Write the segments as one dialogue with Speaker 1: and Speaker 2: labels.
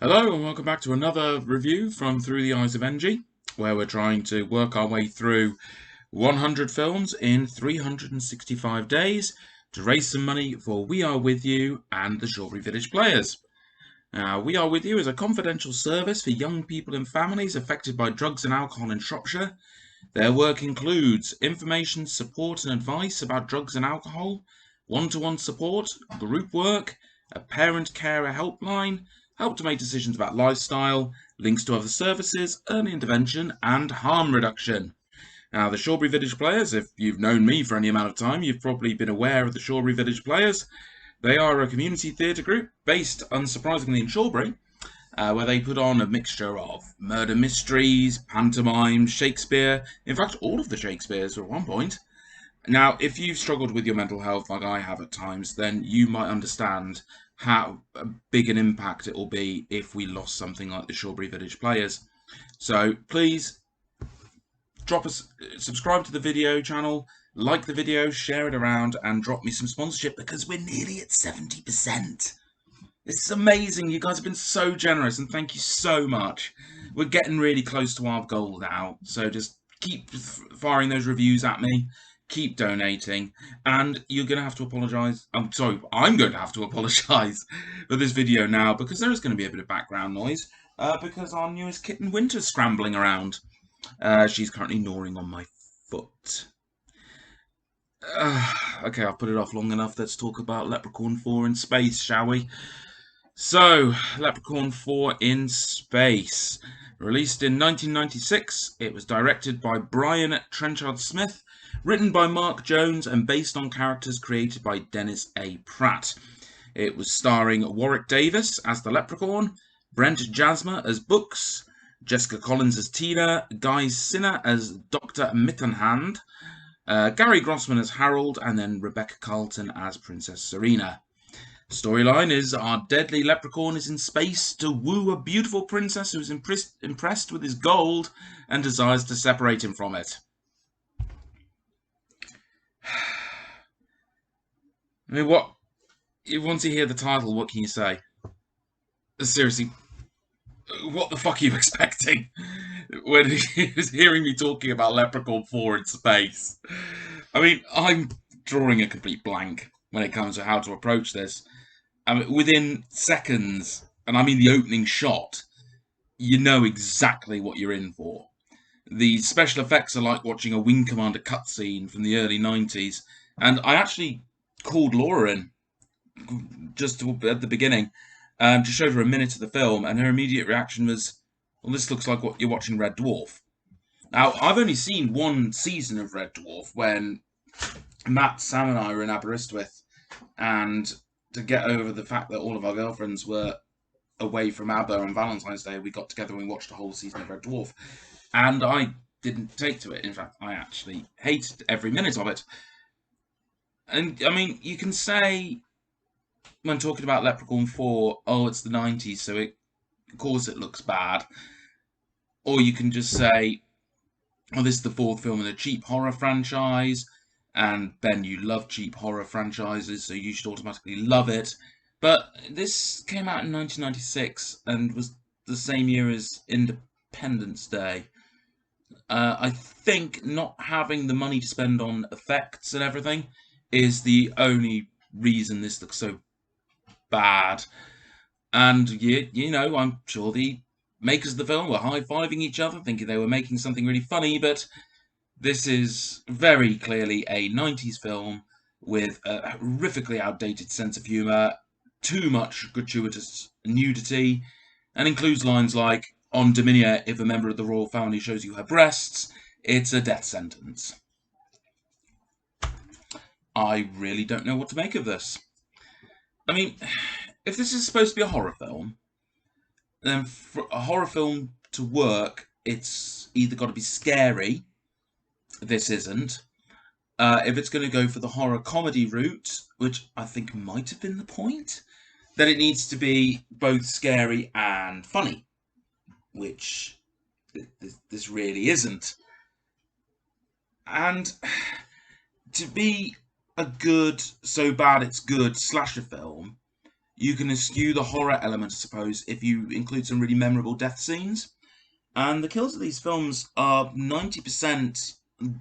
Speaker 1: Hello and welcome back to another review from Through the Eyes of Enji, where we're trying to work our way through 100 films in 365 days to raise some money for We Are With You and the Shawbury Village Players. Now, We Are With You is a confidential service for young people and families affected by drugs and alcohol in Shropshire. Their work includes information, support and advice about drugs and alcohol, one-to-one support, group work, a parent-carer helpline, help to make decisions about lifestyle, links to other services, early intervention, and harm reduction. Now, the Shawbury Village Players, if you've known me for any amount of time, you've probably been aware of the Shawbury Village Players. They are a community theatre group based, unsurprisingly, in Shawbury, where they put on a mixture of murder mysteries, pantomime, Shakespeare, in fact, all of the Shakespeares at one point. Now, if you've struggled with your mental health like I have at times, then you might understand how big an impact it will be if we lost something like the Shawbury Village Players. So please subscribe to the video channel, like the video, share it around, and drop me some sponsorship because we're nearly at 70%. This is amazing. You guys have been so generous, and thank you so much. We're getting really close to our goal now, so just keep firing those reviews at me. Keep donating, and you're going to have to apologise. I'm sorry, I'm going to have to apologise for this video now because there is going to be a bit of background noise because our newest kitten Winter's scrambling around. She's currently gnawing on my foot. Okay, I've put it off long enough. Let's talk about Leprechaun 4 in space, shall we? So, Leprechaun 4 in Space. Released in 1996, it was directed by Brian Trenchard-Smith, written by Mark Jones, and based on characters created by Dennis A. Pratt. It was starring Warwick Davis as the Leprechaun, Brent Jasmer as Books, Jessica Collins as Tina, Guy Sinner as Dr. Mittenhand, Gary Grossman as Harold, and then Rebecca Carlton as Princess Serena. Storyline is our deadly leprechaun is in space to woo a beautiful princess who is impressed with his gold and desires to separate him from it. I mean, once you hear the title, what can you say? Seriously, what the fuck are you expecting when he was hearing me talking about Leprechaun 4 in space? I mean, I'm drawing a complete blank when it comes to how to approach this. I mean, within seconds, and I mean the opening shot, you know exactly what you're in for. The special effects are like watching a Wing Commander cutscene from the early 90s, and I actually called Laura in just at the beginning to show her a minute of the film, and her immediate reaction was, well, this looks like what you're watching Red Dwarf. Now, I've only seen one season of Red Dwarf when Matt, Sam and I were in Aberystwyth, and to get over the fact that all of our girlfriends were away from ABBA on Valentine's Day, we got together and we watched a whole season of Red Dwarf. And I didn't take to it. In fact, I actually hated every minute of it. And, I mean, you can say, when talking about Leprechaun 4, oh, it's the 90s, so of course it looks bad. Or you can just say, oh, this is the fourth film in a cheap horror franchise, and Ben, you love cheap horror franchises, so you should automatically love it. But this came out in 1996 and was the same year as Independence Day. I think not having the money to spend on effects and everything is the only reason this looks so bad. And, you know, I'm sure the makers of the film were high-fiving each other, thinking they were making something really funny, but this is very clearly a 90s film with a horrifically outdated sense of humour, too much gratuitous nudity, and includes lines like, on Dominia, if a member of the royal family shows you her breasts, it's a death sentence. I really don't know what to make of this. I mean, if this is supposed to be a horror film, then for a horror film to work, it's either got to be scary. This isn't. If it's going to go for the horror comedy route, which I think might have been the point, then it needs to be both scary and funny, which this really isn't. And to be a good, so bad it's good slasher film, You can eschew the horror element, I suppose, if you include some really memorable death scenes. And the kills of these films are 90%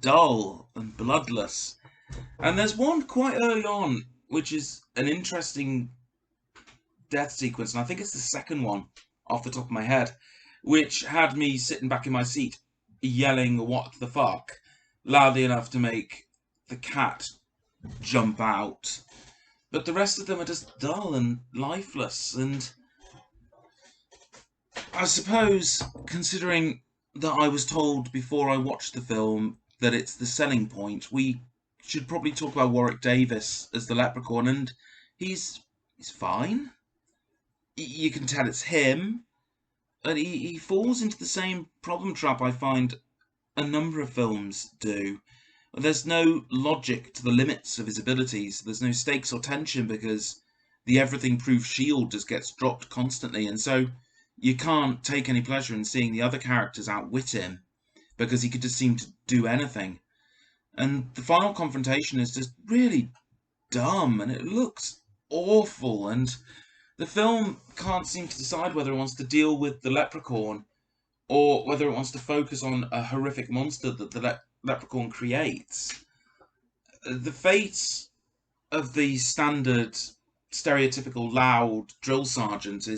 Speaker 1: dull and bloodless. And there's one quite early on, which is an interesting death sequence, and I think it's the second one off the top of my head, which had me sitting back in my seat yelling, "What the fuck?" loudly enough to make the cat jump out. But the rest of them are just dull and lifeless, and I suppose, considering that I was told before I watched the film that it's the selling point, we should probably talk about Warwick Davis as the Leprechaun, and he's fine. You can tell it's him, and he falls into the same problem trap I find a number of films do. There's no logic to the limits of his abilities. There's no stakes or tension because the everything-proof shield just gets dropped constantly, and so you can't take any pleasure in seeing the other characters outwit him because he could just seem to do anything. And the final confrontation is just really dumb, and it looks awful, and the film can't seem to decide whether it wants to deal with the Leprechaun or whether it wants to focus on a horrific monster that the Leprechaun creates. The fate of the standard, stereotypical, loud drill sergeant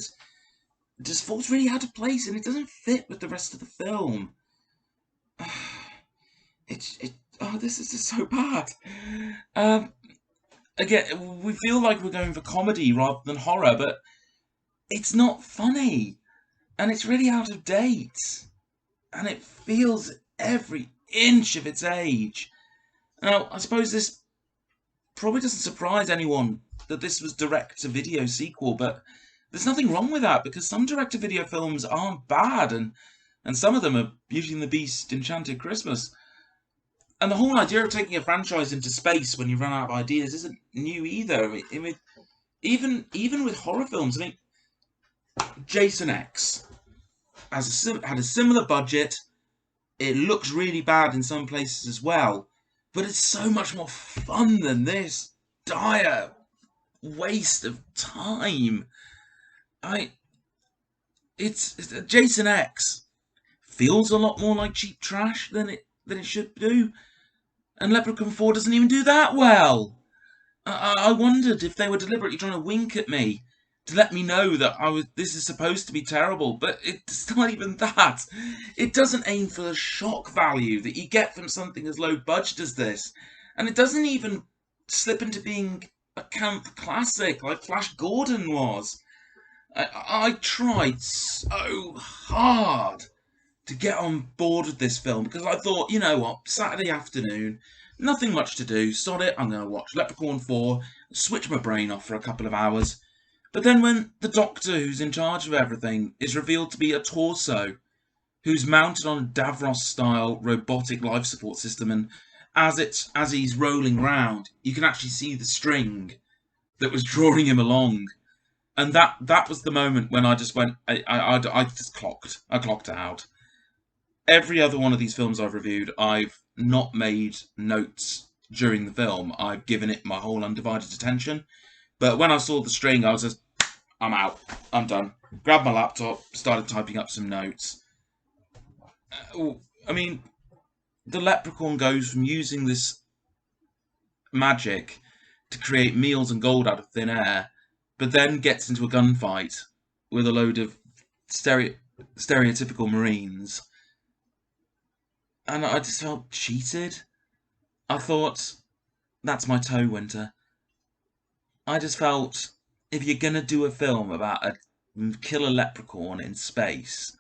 Speaker 1: just falls really out of place, and it doesn't fit with the rest of the film. This is just so bad. Again, we feel like we're going for comedy rather than horror, but it's not funny, and it's really out of date, and it feels every inch of its age. Now, I suppose this probably doesn't surprise anyone that this was direct-to-video sequel, but there's nothing wrong with that, because some direct-to-video films aren't bad, and some of them are Beauty and the Beast, Enchanted Christmas. And the whole idea of taking a franchise into space when you run out of ideas isn't new either. I mean, even with horror films, I mean, Jason X had a similar budget. It looks really bad in some places as well, but it's so much more fun than this dire waste of time. It's Jason X feels a lot more like cheap trash than it should do, and Leprechaun 4 doesn't even do that well. I wondered if they were deliberately trying to wink at me to let me know that this is supposed to be terrible, but it's not even that. It doesn't aim for the shock value that you get from something as low budget as this, and it doesn't even slip into being a camp classic like Flash Gordon was. I tried so hard to get on board with this film because I thought, you know what, Saturday afternoon, nothing much to do, sod it, I'm going to watch Leprechaun 4, switch my brain off for a couple of hours. But then when the doctor who's in charge of everything is revealed to be a torso who's mounted on a Davros-style robotic life support system, and as he's rolling round, you can actually see the string that was drawing him along. And that was the moment when I just went, I just clocked. I clocked it out. Every other one of these films I've reviewed, I've not made notes during the film. I've given it my whole undivided attention. But when I saw the string, I was just, I'm out. I'm done. Grabbed my laptop, started typing up some notes. I mean, the Leprechaun goes from using this magic to create meals and gold out of thin air, but then gets into a gunfight with a load of stereotypical Marines. And I just felt cheated. I thought, that's my toe, Winter. I just felt, if you're going to do a film about a killer leprechaun in space,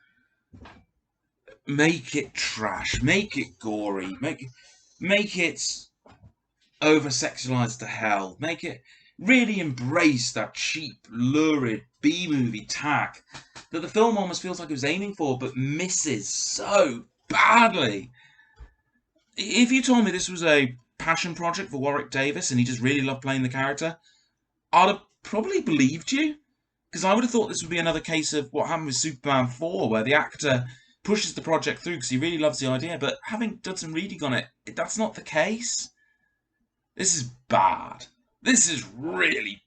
Speaker 1: make it trash, make it gory, make it over-sexualized to hell, make it really embrace that cheap, lurid B-movie tack that the film almost feels like it was aiming for, but misses so badly. If you told me this was a passion project for Warwick Davis and he just really loved playing the character, I'd have probably believed you, because I would have thought this would be another case of what happened with Superman 4, where the actor pushes the project through because he really loves the idea, but having done some reading on it, that's not the case. This is bad. This is really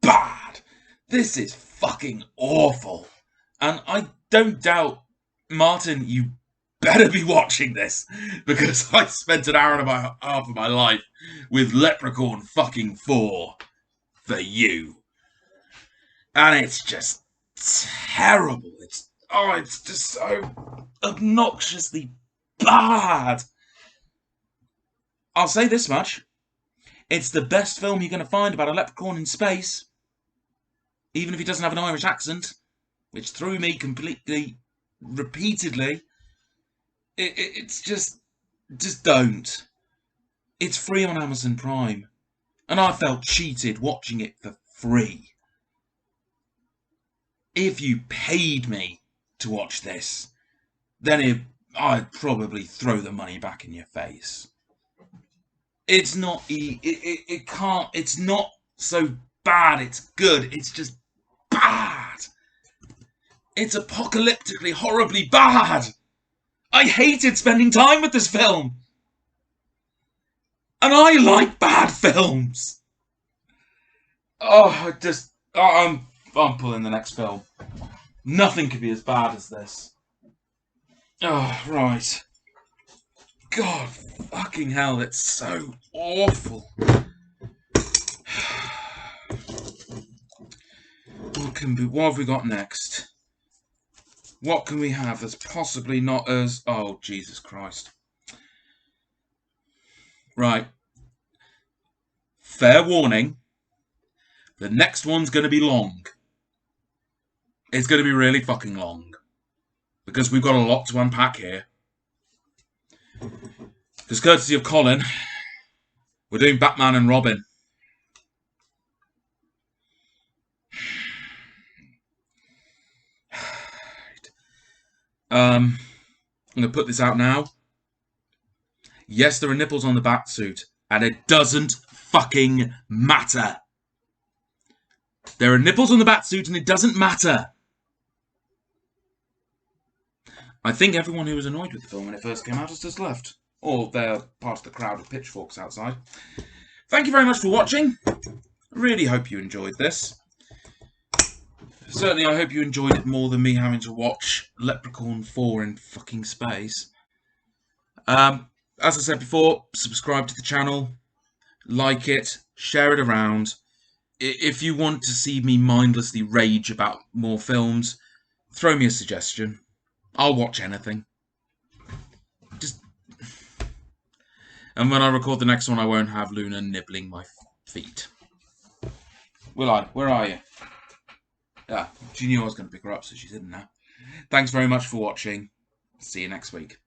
Speaker 1: bad. This is fucking awful. And I don't doubt, Martin, you better be watching this, because I spent an hour and a half of my life with Leprechaun fucking 4 for you. And it's just terrible. It's just so obnoxiously bad. I'll say this much. It's the best film you're going to find about a leprechaun in space. Even if he doesn't have an Irish accent, which threw me completely, repeatedly. It's just don't. It's free on Amazon Prime. And I felt cheated watching it for free. If you paid me to watch this, then I'd probably throw the money back in your face. It's not, it's not so bad, it's good, it's just bad. It's apocalyptically, horribly bad. I hated spending time with this film. And I like bad films. Oh, I'm pulling the next film. Nothing could be as bad as this. Oh, right. God, fucking hell, it's so awful. What have we got next? What can we have that's possibly not as... Oh, Jesus Christ. Right. Fair warning. The next one's going to be long. It's going to be really fucking long. Because we've got a lot to unpack here. Because courtesy of Colin, we're doing Batman and Robin. I'm going to put this out now. Yes, there are nipples on the Batsuit, and it doesn't fucking matter. There are nipples on the Batsuit, and it doesn't matter. I think everyone who was annoyed with the film when it first came out has just left. Or they're part of the crowd with pitchforks outside. Thank you very much for watching. I really hope you enjoyed this. Certainly I hope you enjoyed it more than me having to watch Leprechaun 4 in fucking space. As I said before, subscribe to the channel, like it, share it around. If you want to see me mindlessly rage about more films, throw me a suggestion. I'll watch anything. And when I record the next one, I won't have Luna nibbling my feet. Will I? Where are you? Ah, she knew I was going to pick her up, so she's in now. Thanks very much for watching. See you next week.